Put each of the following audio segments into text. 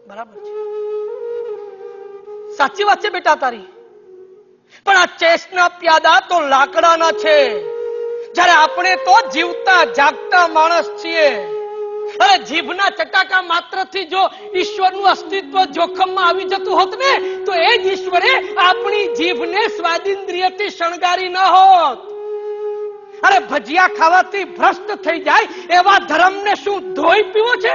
બરાબર છે, સાચી વાત છે બેટા તારી, પણ આ ચેસના પ્યાદા તો લાકડાના છે, જ્યારે આપણે તો જીવતા જાગતા માણસ છીએ. અરે જીભના ચટાકા માત્રથી જો ઈશ્વરનું અસ્તિત્વ જોખમમાં આવી જતું હોત ને, તો એ જ ઈશ્વરે આપણી જીભને સ્વાદિન્દ્રિયથી શણગારી ન હોત. અરે ભજીયા ખાવાથી ભ્રષ્ટ થઈ જાય એવા ધર્મને શું ધોઈ પીવો છે?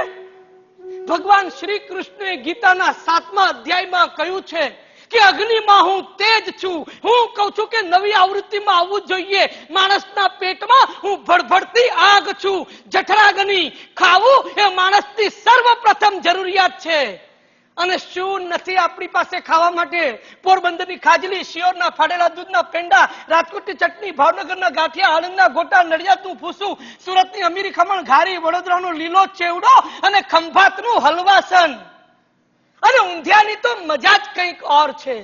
ભગવાન શ્રી કૃષ્ણએ ગીતાના 7મા અધ્યાયમાં કહ્યું છે કે અગ્નિમાં હું તેજ છું. હું કહું છું કે નવી આવૃત્તિમાં આવવું જોઈએ, માણસના પેટમાં હું ભડભડતી આગ છું. જઠરાગ્નિ ખાવું એ માણસની સર્વપ્રથમ જરૂરિયાત છે. અને શું નથી આપણી પાસે ખાવા માટે? પોરબંદરની ખાજલી, શિયોરના ફાડેલા દૂધના પેંડા, રાજકોટની ચટણી, ભાવનગરના ગાંઠિયા, આણંદના ગોટા, નડિયાદનું ભૂસું, સુરતની અમીરી ખમણ ઘારી, વડોદરાનો લીલો ચેવડો અને ખંભાતનું હલવાસન. અને ઊંધિયાની તો મજા જ કંઈક ઓર છે.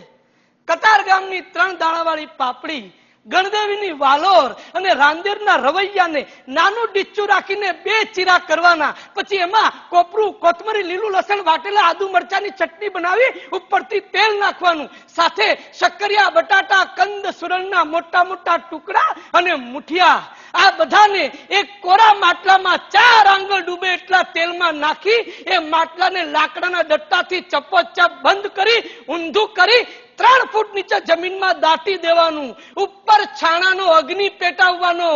કતાર ગામની 3 દાણાવાળી પાપડી, ગણદેવીની વાલોર અને રાંદેરના રવૈયાને નાનું ડીચ્ચું રાખીને 2 ચીરા કરવાના, પછી એમાં કોપરું, કોથમરી, લીલું લસણ, વાટેલા આદુ મરચાની ચટણી બનાવી ઉપરથી તેલ નાખવાનું, સાથે શક્કરિયા, બટાટા, કંદ, સુરણના મોટા મોટા ટુકડા અને મુઠિયા. આ બધાને એક કોરા માટલામાં 4 આંગળ ડૂબે એટલા તેલમાં નાખી એ માટલાને લાકડાના ડટ્ટાથી ચપોચપ બંધ કરી ઊંધું કરી 3 ફૂટ નીચે જમીનમાં દાટી દેવાનું. ઉપર છાણાનો અગ્નિ પેટાવવાનો.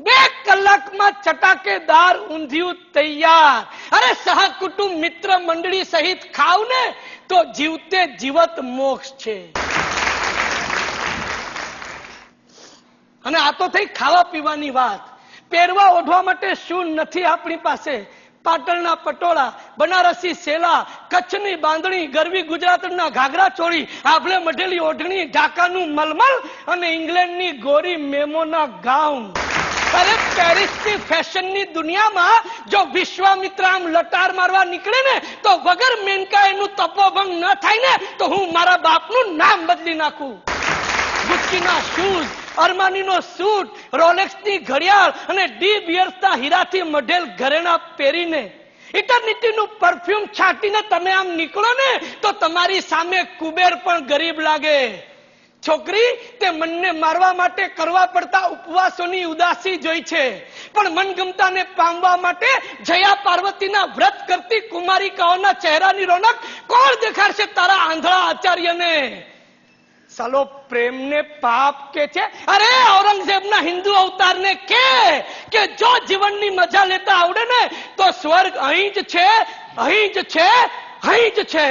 2 કલાકમાં ચટાકેદાર ઊંધિયું તૈયાર. અરે સહકુટુંબ મિત્ર મંડળી સહિત ખાવ ને તો જીવતે જીવત મોક્ષ છે. અને આ તો થઈ ખાવા પીવાની વાત. પહેરવા ઓઢવા માટે શું નથી આપણી પાસે? પાટણના પટોળા, બનારસી સેલા, કચ્છની બાંધણી, ગરવી ગુજરાતના ઘાઘરા ચોળી, આભલે મઢેલી ઓઢણી, ઢાકાનું મલમલ અને ઇંગ્લેન્ડની ગોરી મેમોના ગાઉન. અરે પેરિસની ફેશનની દુનિયામાં જો વિશ્વામિત્ર આમ લટાર મારવા નીકળે ને તો વગર મેનકા એનું તપોભંગ ન થાય ને તો હું મારા બાપનું નામ બદલી નાખું. ગુચ્ચીના શૂઝ, અરમાનીનો સૂટ, રોલેક્સની ઘડિયાળ અને ડી બિયર્સના હીરાથી મઢેલ ઘરેણા પહેરીને ઇટર્નિટીનું પરફ્યુમ છાંટીને તમે આમ નીકળો ને તો તમારી સામે કુબેર પણ ગરીબ લાગે. છોકરી, તે મનને મારવા માટે કરવા પડતા ઉપવાસોની ઉદાસી જોઈ છે, પણ મનગમતાને પામવા માટે જયા પાર્વતીના વ્રત કરતી કુમારિકાઓના ચહેરાની રોનક કોણ દેખાડશે તારા આંધળા આચાર્યને? સાલો પ્રેમને પાપ કે છે? અરે ઔરંગઝેબના હિન્દુ અવતારને કે જો જીવનની મજા લેતા આવડે ને તો સ્વર્ગ અહીં જ છે, અહીં જ છે, અહીં જ છે.